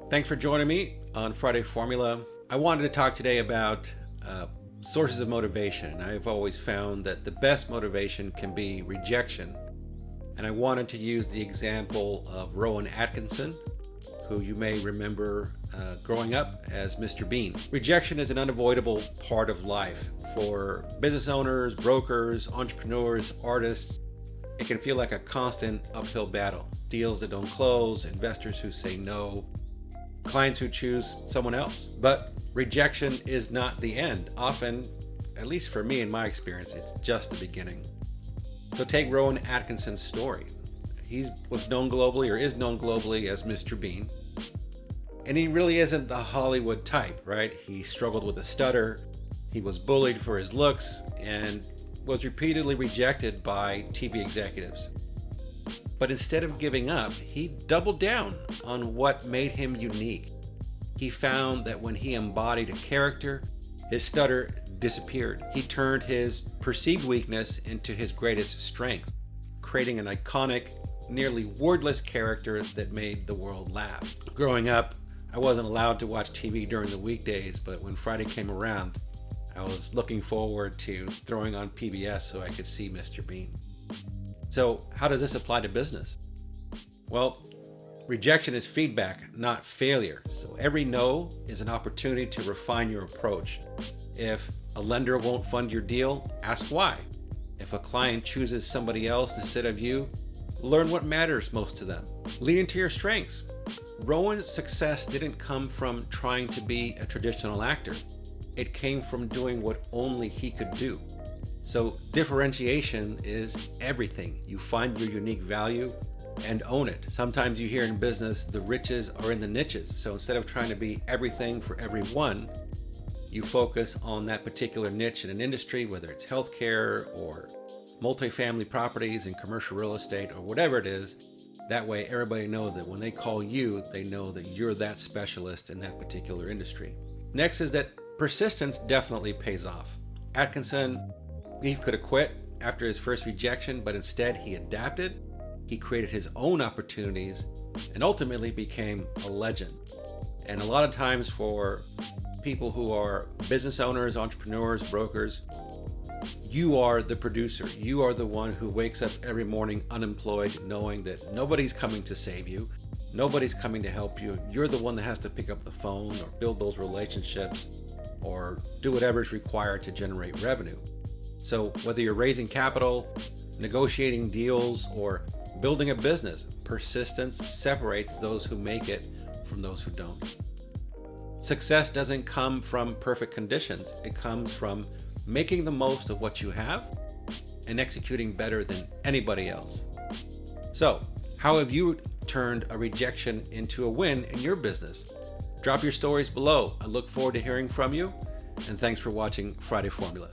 Thanks for joining me on Friday Formula. I wanted to talk today about sources of motivation. I've always found that the best motivation can be rejection. And I wanted to use the example of Rowan Atkinson, who you may remember growing up as Mr. Bean. Rejection is an unavoidable part of life for business owners, brokers, entrepreneurs, artists. It can feel like a constant uphill battle. Deals that don't close, investors who say no, clients who choose someone else. But rejection is not the end. Often, at least for me in my experience, it's just the beginning. So take Rowan Atkinson's story. He was known globally, or is known globally, as Mr. Bean. And he really isn't the Hollywood type, right? He struggled with a stutter. He was bullied for his looks and was repeatedly rejected by TV executives. But instead of giving up, he doubled down on what made him unique. He found that when he embodied a character, his stutter disappeared. He turned his perceived weakness into his greatest strength, creating an iconic, nearly wordless character that made the world laugh. Growing up, I wasn't allowed to watch TV during the weekdays, but when Friday came around, I was looking forward to throwing on PBS so I could see Mr. Bean. So how does this apply to business? Well, rejection is feedback, not failure. So every no is an opportunity to refine your approach. If a lender won't fund your deal, ask why. If a client chooses somebody else instead of you, learn what matters most to them. Lean into your strengths. Rowan's success didn't come from trying to be a traditional actor. It came from doing what only he could do. So differentiation is everything. You find your unique value and own it. Sometimes you hear in business, the riches are in the niches. So instead of trying to be everything for everyone, you focus on that particular niche in an industry, whether it's healthcare or multifamily properties and commercial real estate or whatever it is. That way everybody knows that when they call you, they know that you're that specialist in that particular industry. Next is that persistence definitely pays off. Atkinson, he could have quit after his first rejection, but instead he adapted, he created his own opportunities, and ultimately became a legend. And a lot of times for people who are business owners, entrepreneurs, brokers, you are the producer. You are the one who wakes up every morning unemployed, knowing that nobody's coming to save you, nobody's coming to help you. You're the one that has to pick up the phone or build those relationships or do whatever's required to generate revenue. So whether you're raising capital, negotiating deals, or building a business, persistence separates those who make it from those who don't. Success doesn't come from perfect conditions. It comes from making the most of what you have and executing better than anybody else. So, how have you turned a rejection into a win in your business? Drop your stories below. I look forward to hearing from you, and thanks for watching Friday Formula.